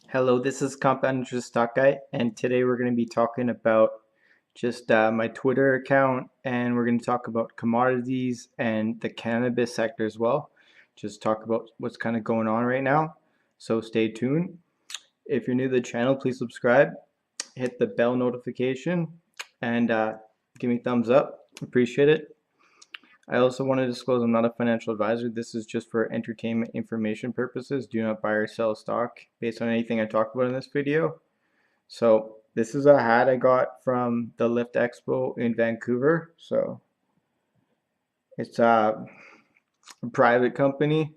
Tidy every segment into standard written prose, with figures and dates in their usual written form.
Hello, this is Compound Interest Stock Guy, and today we're going to be talking about just my Twitter account, and we're going to talk about commodities and the cannabis sector as well. Just talk about what's kind of going on right now. So stay tuned. If you're new to the channel, please subscribe, hit the bell notification, and give me a thumbs up. Appreciate it. I also want to disclose I'm not a financial advisor. This is just for entertainment information purposes. Do not buy or sell stock based on anything I talk about in this video. So this is a hat I got from the Lift Expo in Vancouver. So it's a private company.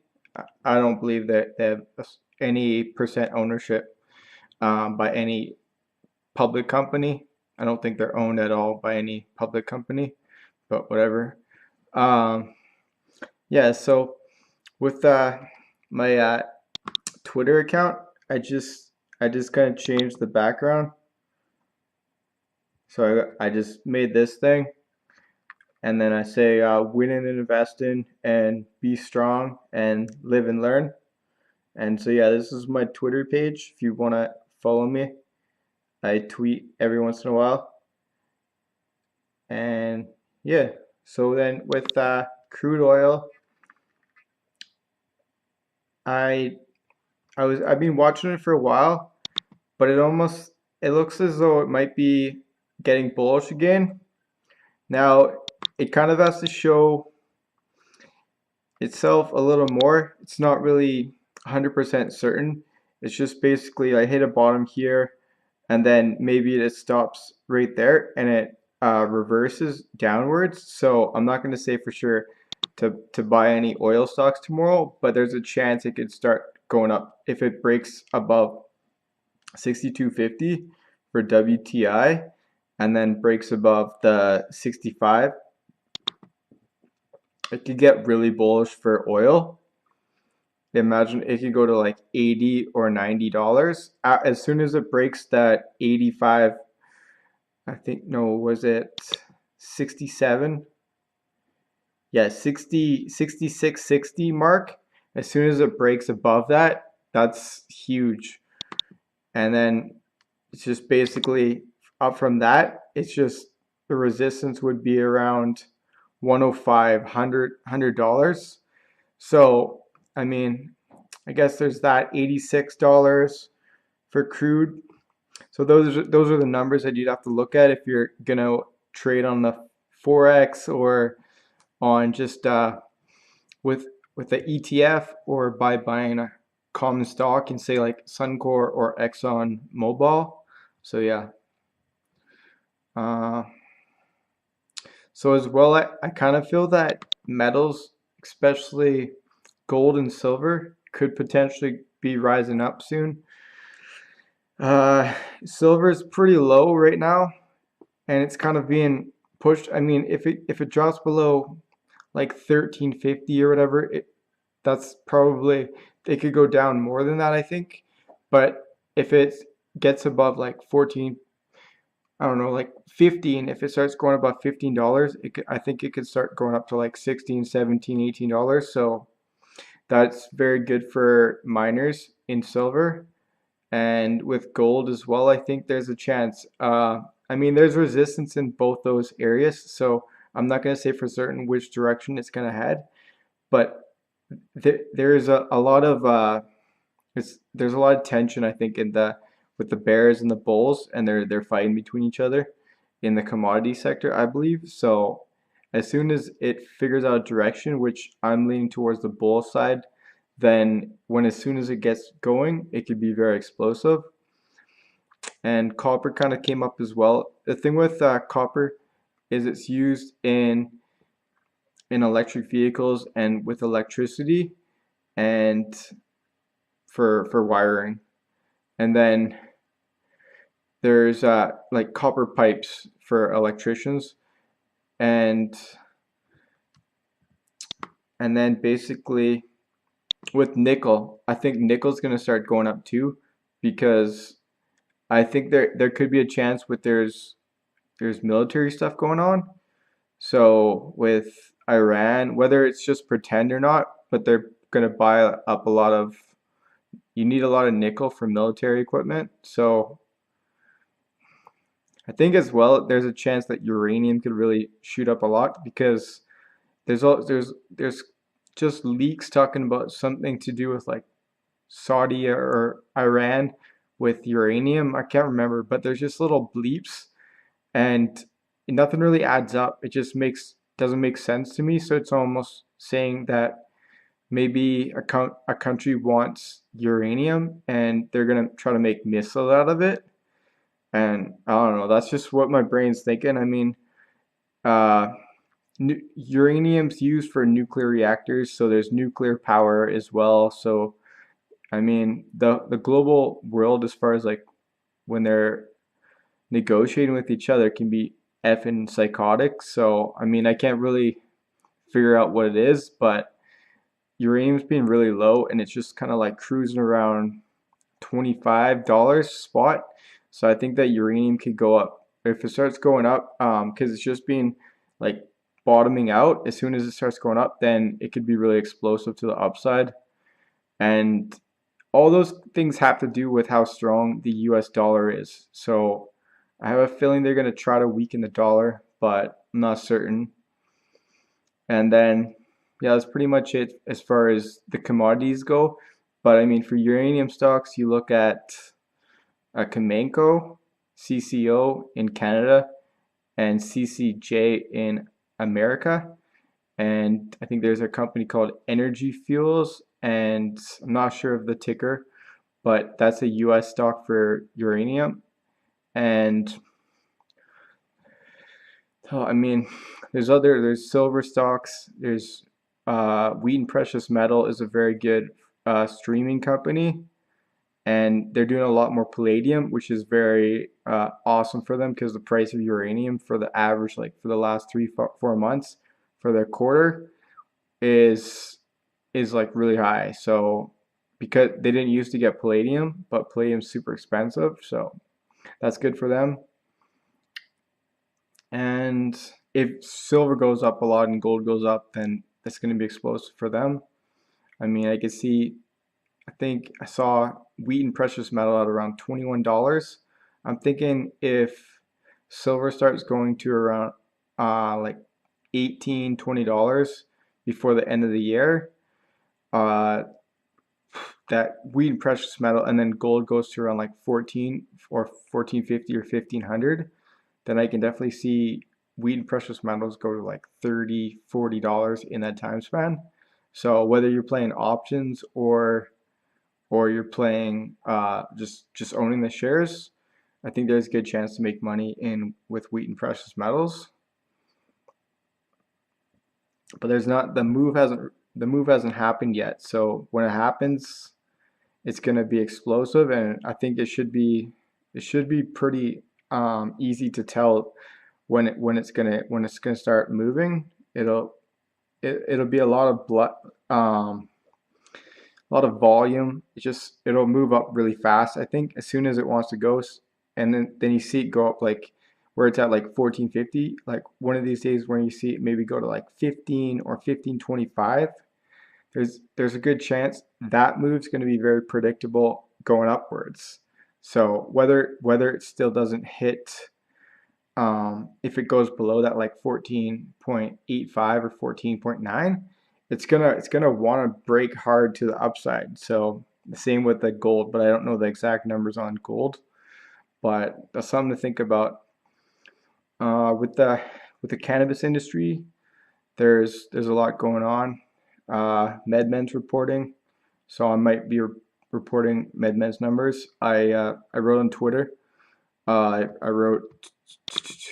I don't believe that they have any percent ownership by any public company. I don't think they're owned at all by any public company, but whatever. Um, yeah, so with my Twitter account, I just kind of changed the background. So I just made this thing, and then I say win and invest in, and be strong, and live and learn. And so yeah, this is my Twitter page. If you want to follow me, I tweet every once in a while. And yeah, so then with crude oil, I I've been watching it for a while, but it looks as though it might be getting bullish again. Now, it kind of has to show itself a little more. It's not really 100% certain. It's just basically I hit a bottom here, and then maybe it stops right there and it reverses downwards. So I'm not going to say for sure to buy any oil stocks tomorrow, but there's a chance it could start going up if it breaks above 62.50 for WTI and then breaks above the 65. It could get really bullish for oil. Imagine it could go to like 80 or $90 as soon as it breaks that 85. I think, no, was it 67? Yeah, 60, 66.60 mark. As soon as it breaks above that, that's huge. And then it's just basically up from that, it's just the resistance would be around 105, $100. So, I mean, I guess there's that $86 for crude. So those are the numbers that you'd have to look at if you're gonna trade on the forex or on just with the ETF or by buying a common stock and say like Suncor or Exxon Mobil. So yeah. Uh, so as well, I kind of feel that metals, especially gold and silver, could potentially be rising up soon. Silver is pretty low right now, and it's kind of being pushed. I mean, if it drops below like 1350 or whatever, that's probably they could go down more than that, I think. But if it gets above like 14, I don't know, like 15, if it starts going above $15, I think it could start going up to like 16, 17, $18. So that's very good for miners in silver. And with gold as well, I think there's a chance. I mean, there's resistance in both those areas, so I'm not going to say for certain which direction it's going to head, but there's a lot of there's a lot of tension, I think, in the with the bears and the bulls, and they're fighting between each other in the commodity sector, I believe. So as soon as it figures out a direction, which I'm leaning towards the bull side, then as soon as it gets going, it could be very explosive. And copper kind of came up as well. The thing with copper is it's used in electric vehicles and with electricity and for wiring. And then there's like copper pipes for electricians, and then basically with nickel, I think nickel's going to start going up too, because I think there could be a chance with there's military stuff going on. So with Iran, whether it's just pretend or not, but they're going to buy up a lot of you need a lot of nickel for military equipment. So I think as well there's a chance that uranium could really shoot up a lot because there's just leaks talking about something to do with like Saudi or Iran with uranium. I can't remember, but there's just little bleeps and nothing really adds up. It just makes doesn't make sense to me. So it's almost saying that maybe a country wants uranium and they're gonna try to make missiles out of it. And I don't know. That's just what my brain's thinking. I mean, uh, uranium's used for nuclear reactors, so there's nuclear power as well. So I mean, the global world, as far as like when they're negotiating with each other, can be effing psychotic. So I mean, I can't really figure out what it is, but uranium's being really low, and it's just kind of like cruising around $25 spot. So I think that uranium could go up if it starts going up, because it's just been like bottoming out. As soon as it starts going up, then it could be really explosive to the upside. And all those things have to do with how strong the US dollar is. So I have a feeling they're going to try to weaken the dollar, but I'm not certain. And then, yeah, that's pretty much it as far as the commodities go. But I mean, for uranium stocks, you look at Cameco, CCO in Canada, and CCJ in America. And I think there's a company called Energy Fuels, and I'm not sure of the ticker, but that's a US stock for uranium. And oh, I mean, there's silver stocks, there's Wheaton Precious Metal is a very good streaming company, and they're doing a lot more palladium, which is very awesome for them because the price of uranium for the average, like for the last 3 4 months for their quarter, is like really high. So because they didn't used to get palladium, but palladium's super expensive, so that's good for them. And if silver goes up a lot and gold goes up, then that's going to be explosive for them. I mean, I could see, I think I saw Wheaton Precious Metal at around $21. I'm thinking if silver starts going to around like 18, $20 before the end of the year, uh, that Wheaton Precious Metal and then gold goes to around like 14 or 1450 or 1500, then I can definitely see Wheaton Precious Metals go to like 30, $40 in that time span. So whether you're playing options or you're playing just owning the shares, I think there's a good chance to make money in with Wheaton Precious Metals. But there's not the move hasn't happened yet. So when it happens, it's going to be explosive, and I think it should be pretty easy to tell when it's gonna start moving. It'll be a lot of blood, a lot of volume. It'll move up really fast. I think as soon as it wants to go, and then you see it go up like where it's at like 1450. Like one of these days when you see it maybe go to like 15 or 1525, there's a good chance that move's going to be very predictable going upwards. So whether it still doesn't hit, if it goes below that like 14.85 or 14.9, it's gonna want to break hard to the upside. So the same with the gold, but I don't know the exact numbers on gold. But that's something to think about. With the cannabis industry, there's a lot going on. MedMen's reporting, so I might be reporting MedMen's numbers. I wrote on Twitter. I wrote,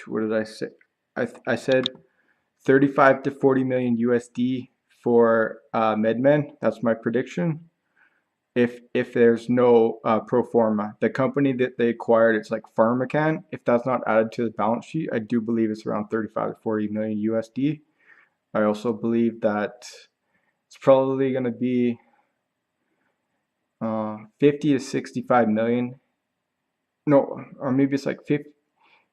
what did I say? I said 35 to 40 million USD for MedMen. That's my prediction. If there's no pro forma, the company that they acquired, it's like PharmaCann. If that's not added to the balance sheet, I do believe it's around 35 to 40 million USD. I also believe that it's probably going to be 50 to 65 million. No, or maybe it's like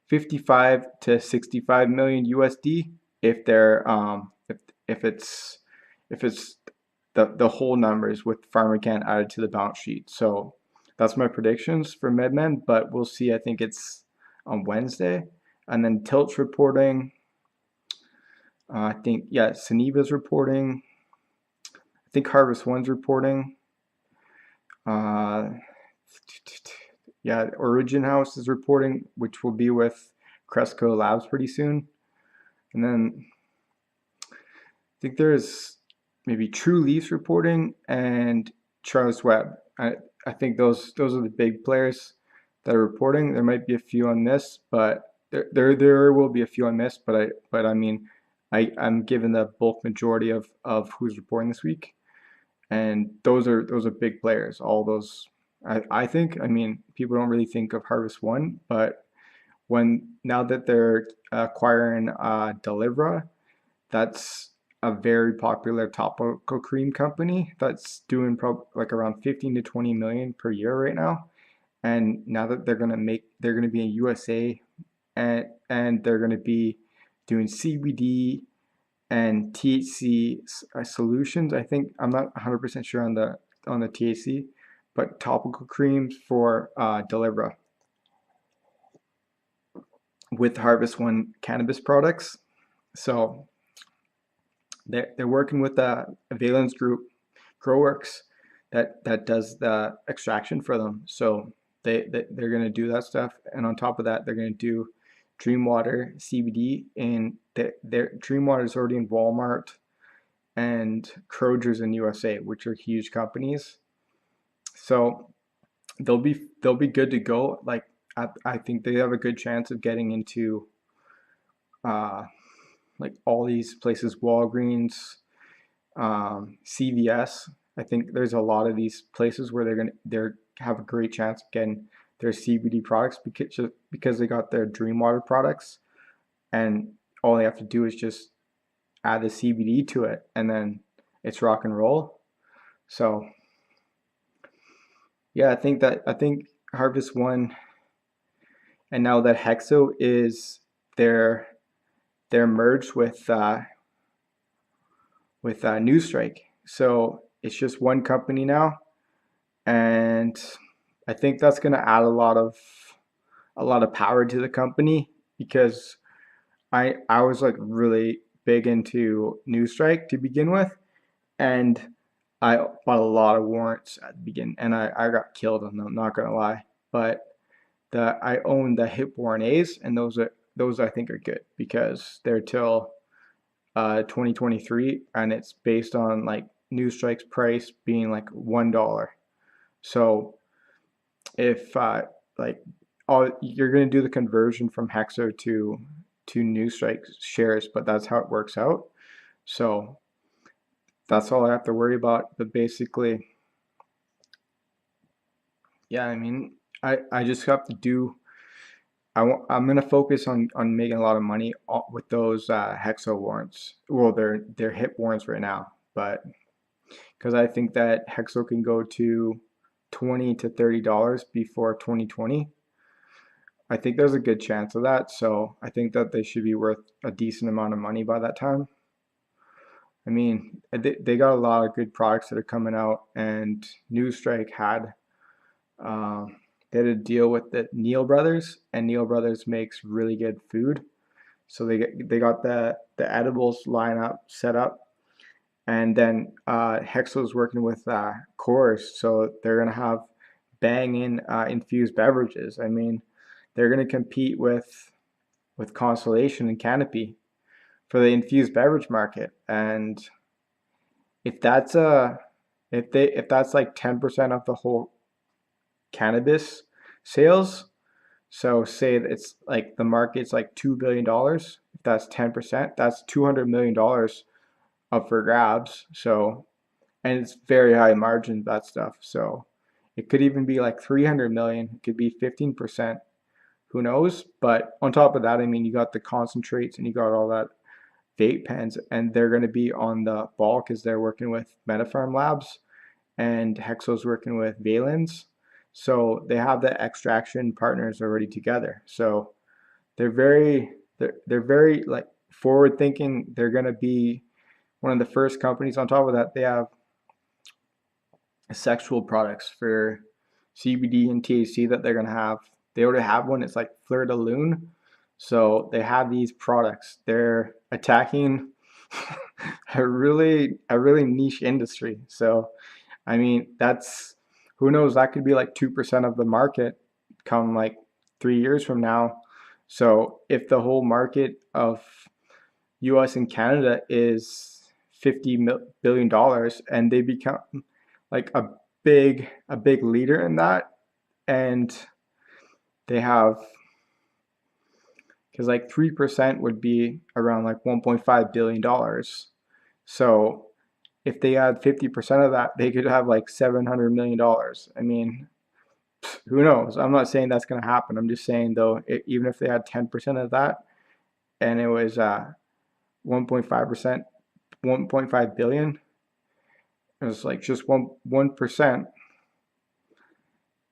55 to 65 million USD if they're if it's the whole numbers with PharmaCann added to the balance sheet. So that's my predictions for MedMen, but we'll see. I think it's on Wednesday. And then Tilt's reporting. I think, yeah, Suneva's reporting. I think Harvest One's reporting. Uh, yeah, Origin House is reporting, which will be with Cresco Labs pretty soon. And then I think there's maybe True Leafs reporting and Charles Webb. I think those are the big players that are reporting. There might be a few on this, but there will be a few on this. But I mean, I'm given the bulk majority of who's reporting this week, and those are big players. All those I think. I mean, people don't really think of Harvest One, but now that they're acquiring Delivra, that's a very popular topical cream company that's doing like around 15 to 20 million per year right now. And now that they're gonna be in USA, and they're gonna be doing CBD and THC solutions. I think I'm not 100% sure on the THC, but topical creams for Delivra with Harvest One cannabis products. So they're working with the Valence Group Growworks that does the extraction for them. So they're going to do that stuff, and on top of that, they're going to do Dreamwater CBD, and their Dreamwater is already in Walmart and Kroger's in USA, which are huge companies. So they'll be good to go. Like I think they have a good chance of getting into uh, like all these places, Walgreens, CVS. I think there's a lot of these places where they're have a great chance of getting their CBD products because they got their Dreamwater products, and all they have to do is just add the CBD to it, and then it's rock and roll. So yeah, I think Harvest One, and now that Hexo is they're they're merged with New Strike, so it's just one company now, and I think that's going to add a lot of power to the company because I was like really big into New Strike to begin with, and I bought a lot of warrants at the beginning, and I got killed on them. I'm not gonna lie, but I own the HIP warrant A's, and those I think are good because they're till 2023, and it's based on like New Strike's price being like $1. So if like all you're gonna do the conversion from Hexo to New Strike shares, but that's how it works out. So that's all I have to worry about. But basically, yeah, I mean, I just have to do. I'm gonna focus on making a lot of money with those Hexo warrants. Well, they're HIP warrants right now, but because I think that Hexo can go to $20 to $30 before 2020. I think there's a good chance of that. So I think that they should be worth a decent amount of money by that time. I mean, they got a lot of good products that are coming out, and New Strike uh, they had a deal with the Neal Brothers, and Neal Brothers makes really good food. So they got the edibles lineup set up, and then Hexo's working with Coors, so they're gonna have banging infused beverages. I mean, they're gonna compete with Constellation and Canopy for the infused beverage market, and if that's a if that's like 10% of the whole cannabis sales, so say it's like the market's like $2 billion. If that's 10%, that's $200 million up for grabs. So, and it's very high margin, that stuff. So it could even be like 300 million. It could be 15%. Who knows? But on top of that, I mean, you got the concentrates and you got all that vape pens, and they're going to be on the ball because they're working with MetaPharm Labs, and Hexo's working with Valens. So they have the extraction partners already together. So they're very like forward thinking. They're going to be one of the first companies. On top of that, they have sexual products for CBD and THC that they're gonna have. They already have one. It's like Fleur de Lune. So they have these products. They're attacking a really niche industry. So I mean, that's who knows, that could be like 2% of the market come like 3 years from now. So if the whole market of US and Canada is $50 billion and they become like a big leader in that, and they have, because like 3% would be around like $1.5 billion. So if they had 50% of that, they could have like $700 million. I mean, who knows? I'm not saying that's going to happen. I'm just saying though, even if they had 10% of that and it was 1.5%, 1.5 billion, it was like just 1%.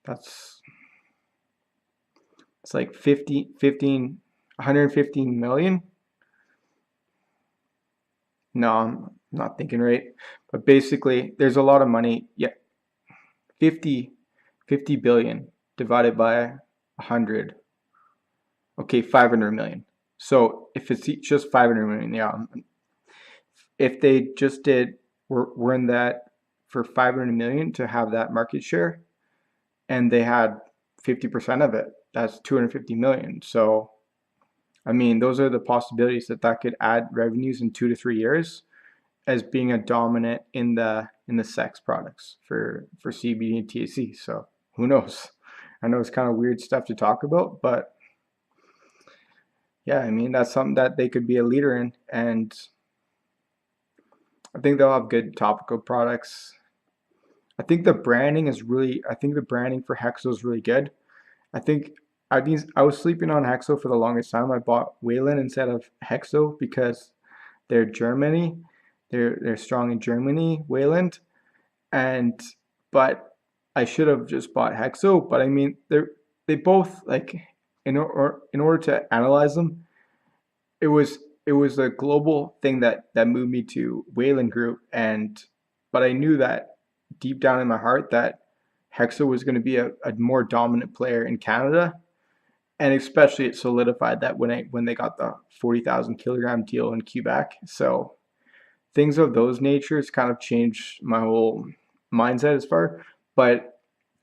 That's it's like 115 million. No, I'm not thinking right. But basically, there's a lot of money. Yeah, 50, 50 billion divided by 100. Okay, 500 million. So if it's just 500 million, yeah. If they just did, we're in that for 500 million to have that market share, and they had 50% of it, that's 250 million. So, I mean, those are the possibilities that could add revenues in 2 to 3 years as being a dominant in the sex products for CBD and THC. So who knows? I know it's kind of weird stuff to talk about, but yeah, I mean that's something that they could be a leader in, and I think they'll have good topical products. I think the branding for Hexo is really good. I think I was sleeping on Hexo for the longest time. I bought Wayland instead of Hexo because they're Germany. They're strong in Germany, Wayland, and but I should have just bought Hexo. But I mean, they both like in order to analyze them, it was it was a global thing that moved me to Wayland Group, and but I knew that deep down in my heart that Hexo was going to be a more dominant player in Canada, and especially it solidified that when they got the 40,000 kilogram deal in Quebec. So things of those natures kind of changed my whole mindset as far, but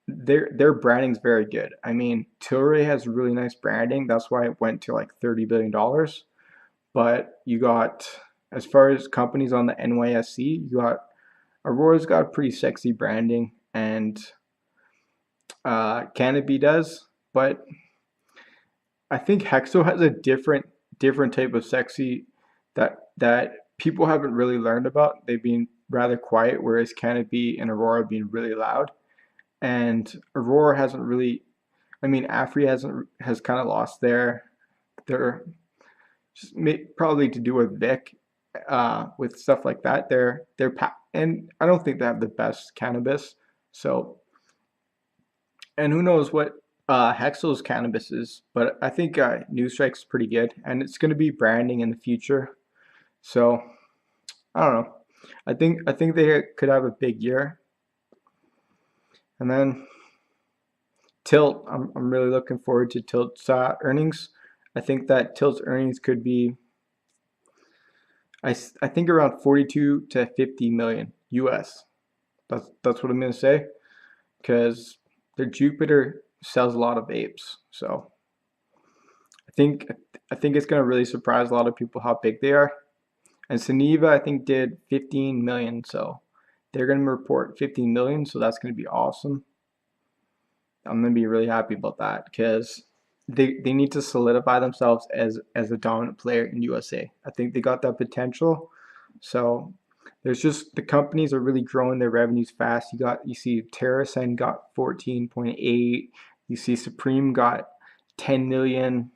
their branding's very good. I mean, Tilray has really nice branding. That's why it went to like $30 billion. But you got, as far as companies on the NYSE, you got Aurora's got pretty sexy branding, and Canopy does. But I think Hexo has a different type of sexy that people haven't really learned about. They've been rather quiet, whereas Canopy and Aurora have been really loud. And Aurora hasn't really. I mean, Afri has kind of lost their just probably to do with Vic, with stuff like that. And I don't think they have the best cannabis. So, and who knows what Hexel's cannabis is, but I think New Strike's pretty good, and it's going to be branding in the future. So I don't know. I think they could have a big year, and then Tilt. I'm really looking forward to Tilt's earnings. I think that Tilt's earnings could be, I think around 42 to 50 million US. That's what I'm gonna say, because their Jupiter sells a lot of apes. So I think I think it's gonna really surprise a lot of people how big they are. And Suniva I think did 15 million, so they're gonna report 15 million, so that's gonna be awesome. I'm gonna be really happy about that because they need to solidify themselves as a dominant player in USA. I think they got that potential. So there's just the companies are really growing their revenues fast. You see TerraSend got 14.8. You see Supreme got 10 million.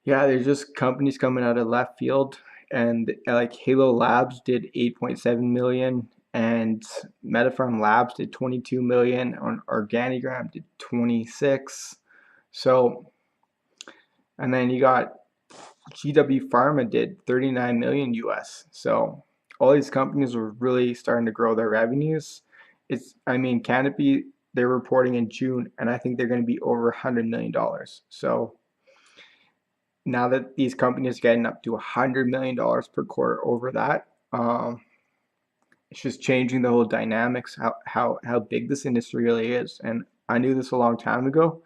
Yeah, there's just companies coming out of left field, and like Halo Labs did 8.7 million, and Metafarm Labs did 22 million, on Organigram did 26. So, and then you got GW Pharma did 39 million US. So all these companies were really starting to grow their revenues. I mean, Canopy, they're reporting in June, and I think they're going to be over $100 million. So now that these companies are getting up to $100 million per quarter over that, it's just changing the whole dynamics, how big this industry really is. And I knew this a long time ago.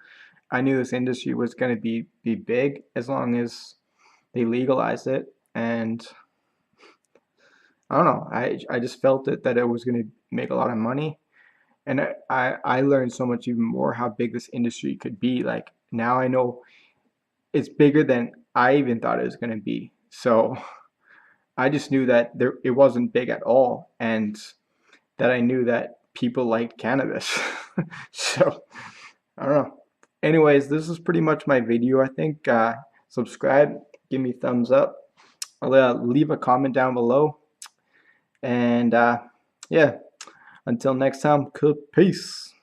I knew this industry was going to be big as long as they legalized it. And I don't know, I just felt it that it was going to make a lot of money. And I learned so much even more how big this industry could be. Like now I know it's bigger than I even thought it was going to be. So I just knew that it wasn't big at all, and that I knew that people liked cannabis. So I don't know. Anyways, this is pretty much my video, I think. Subscribe, give me thumbs up. Leave a comment down below. And yeah, until next time, peace.